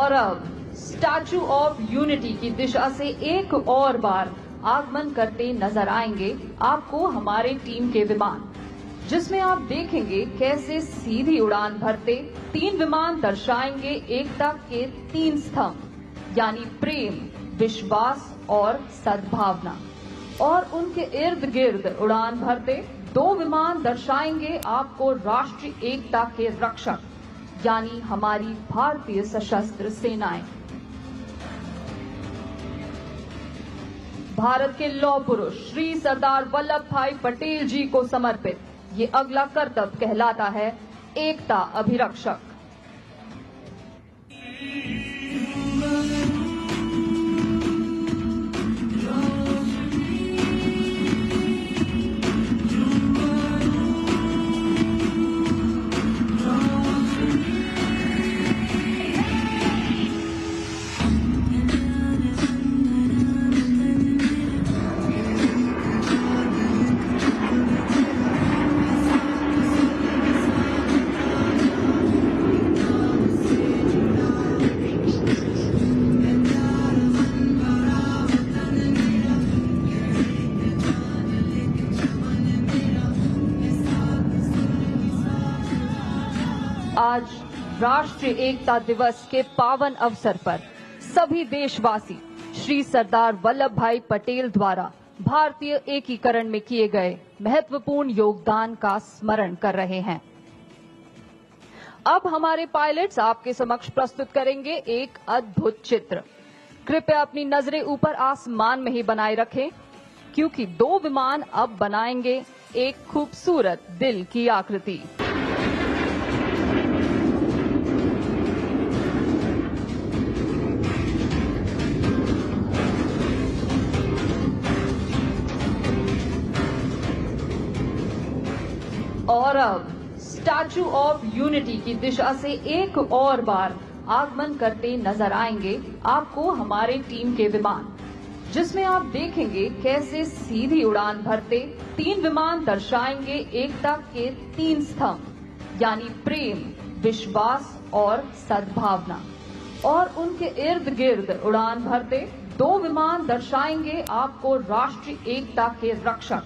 और अब statue of unity की दिशा से एक और बार आगमन करते नजर आएंगे आपको हमारे टीम के विमान, जिसमें आप देखेंगे कैसे सीधी उड़ान भरते 3 विमान दर्शाएंगे एकता के 3 स्तंभ, यानी प्रेम, विश्वास और सद्भावना। और उनके इर्द गिर्द उड़ान भरते 2 विमान दर्शाएंगे आपको राष्ट्रीय एकता के रक्षक, यानी हमारी भारतीय सशस्त्र सेनाएं। भारत के लौह पुरुष श्री सरदार वल्लभ भाई पटेल जी को समर्पित ये अगला करतब कहलाता है एकता अभिरक्षक। आज राष्ट्रीय एकता दिवस के पावन अवसर पर सभी देशवासी श्री सरदार वल्लभ भाई पटेल द्वारा भारतीय एकीकरण में किए गए महत्वपूर्ण योगदान का स्मरण कर रहे हैं। अब हमारे पायलट्स आपके समक्ष प्रस्तुत करेंगे एक अद्भुत चित्र। कृपया अपनी नजरें ऊपर आसमान में ही बनाए रखें, क्योंकि 2 विमान अब बनाएंगे एक खूबसूरत दिल की आकृति। और अब स्टैचू ऑफ यूनिटी की दिशा से एक और बार आगमन करते नजर आएंगे आपको हमारे टीम के विमान, जिसमें आप देखेंगे कैसे सीधी उड़ान भरते 3 विमान दर्शाएंगे एकता के 3 स्तंभ, यानी प्रेम, विश्वास और सद्भावना। और उनके इर्द गिर्द उड़ान भरते 2 विमान दर्शाएंगे आपको राष्ट्रीय एकता के रक्षक,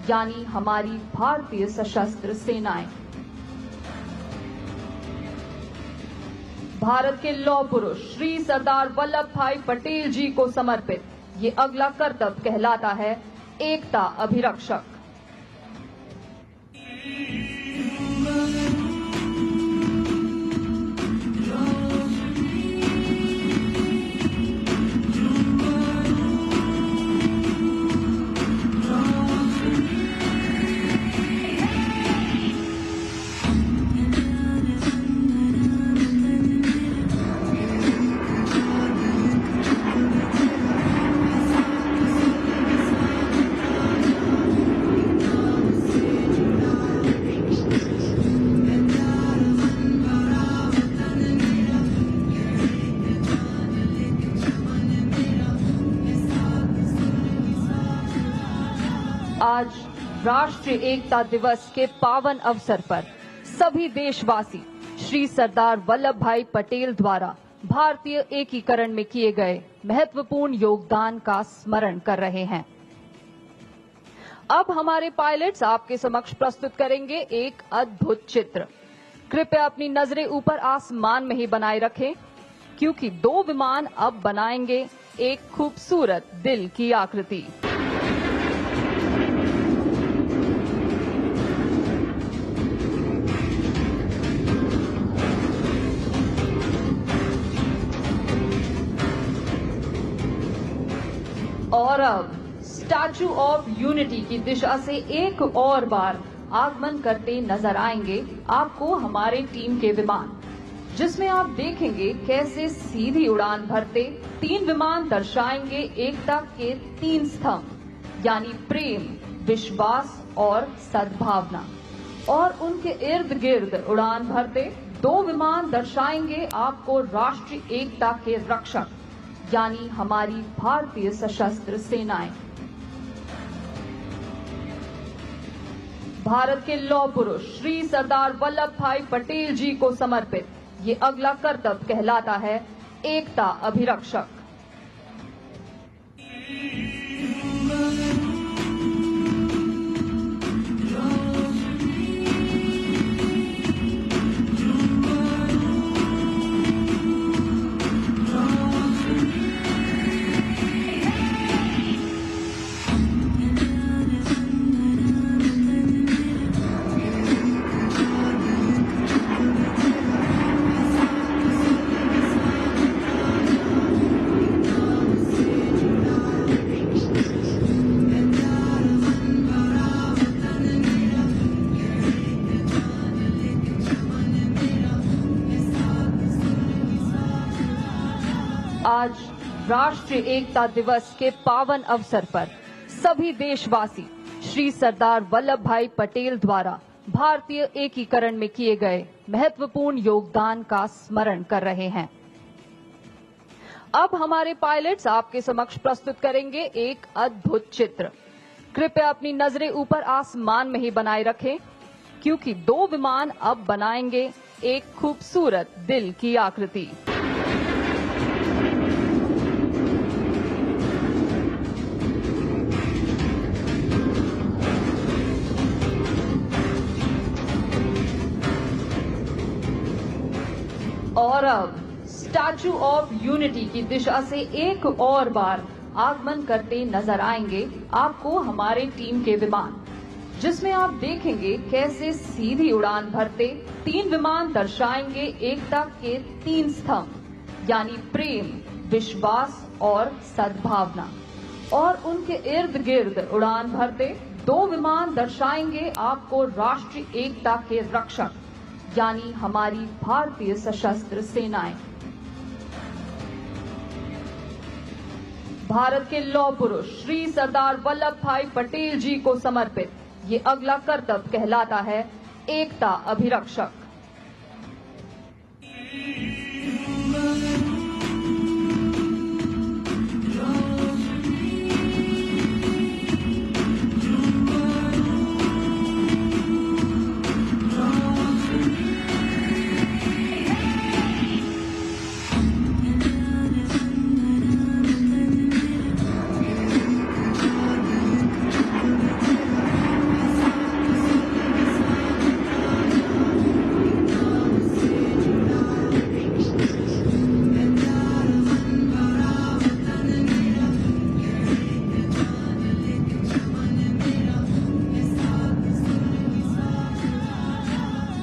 यानी हमारी भारतीय सशस्त्र सेनाएं। भारत के लौह पुरुष श्री सरदार वल्लभ भाई पटेल जी को समर्पित ये अगला करतब कहलाता है एकता अभिरक्षक। आज राष्ट्रीय एकता दिवस के पावन अवसर पर सभी देशवासी श्री सरदार वल्लभ भाई पटेल द्वारा भारतीय एकीकरण में किए गए महत्वपूर्ण योगदान का स्मरण कर रहे हैं। अब हमारे पायलट्स आपके समक्ष प्रस्तुत करेंगे एक अद्भुत चित्र। कृपया अपनी नजरें ऊपर आसमान में ही बनाए रखें, क्योंकि 2 विमान अब बनाएंगे एक खूबसूरत दिल की आकृति। और अब स्टैचू ऑफ यूनिटी की दिशा से एक और बार आगमन करते नजर आएंगे आपको हमारे टीम के विमान, जिसमें आप देखेंगे कैसे सीधी उड़ान भरते 3 विमान दर्शाएंगे एकता के 3 स्तंभ, यानी प्रेम, विश्वास और सद्भावना। और उनके इर्द गिर्द उड़ान भरते 2 विमान दर्शाएंगे आपको राष्ट्रीय एकता के रक्षक, यानी हमारी भारतीय सशस्त्र सेनाएं। भारत के लौह पुरुष श्री सरदार वल्लभ भाई पटेल जी को समर्पित ये अगला करतब कहलाता है एकता अभिरक्षक। आज राष्ट्रीय एकता दिवस के पावन अवसर पर सभी देशवासी श्री सरदार वल्लभ भाई पटेल द्वारा भारतीय एकीकरण में किए गए महत्वपूर्ण योगदान का स्मरण कर रहे हैं। अब हमारे पायलट्स आपके समक्ष प्रस्तुत करेंगे एक अद्भुत चित्र। कृपया अपनी नजरें ऊपर आसमान में ही बनाए रखें, क्योंकि 2 विमान अब बनाएंगे एक खूबसूरत दिल की आकृति। और अब स्टैच्यू ऑफ यूनिटी की दिशा से एक और बार आगमन करते नजर आएंगे आपको हमारे टीम के विमान, जिसमें आप देखेंगे कैसे सीधी उड़ान भरते 3 विमान दर्शाएंगे एकता के 3 स्तंभ, यानी प्रेम, विश्वास और सद्भावना। और उनके इर्द गिर्द उड़ान भरते 2 विमान दर्शाएंगे आपको राष्ट्रीय एकता के रक्षक, यानी हमारी भारतीय सशस्त्र सेनाएं। भारत के लौह पुरुष श्री सरदार वल्लभ भाई पटेल जी को समर्पित ये अगला कर्तव्य कहलाता है एकता अभिरक्षक।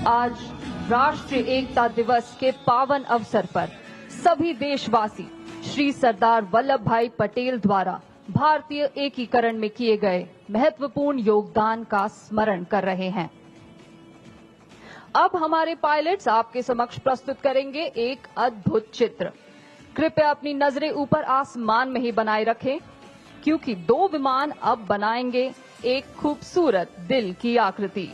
आज राष्ट्रीय एकता दिवस के पावन अवसर पर सभी देशवासी श्री सरदार वल्लभ भाई पटेल द्वारा भारतीय एकीकरण में किए गए महत्वपूर्ण योगदान का स्मरण कर रहे हैं। अब हमारे पायलट्स आपके समक्ष प्रस्तुत करेंगे एक अद्भुत चित्र। कृपया अपनी नजरें ऊपर आसमान में ही बनाए रखें, क्योंकि 2 विमान अब बनाएंगे एक खूबसूरत दिल की आकृति।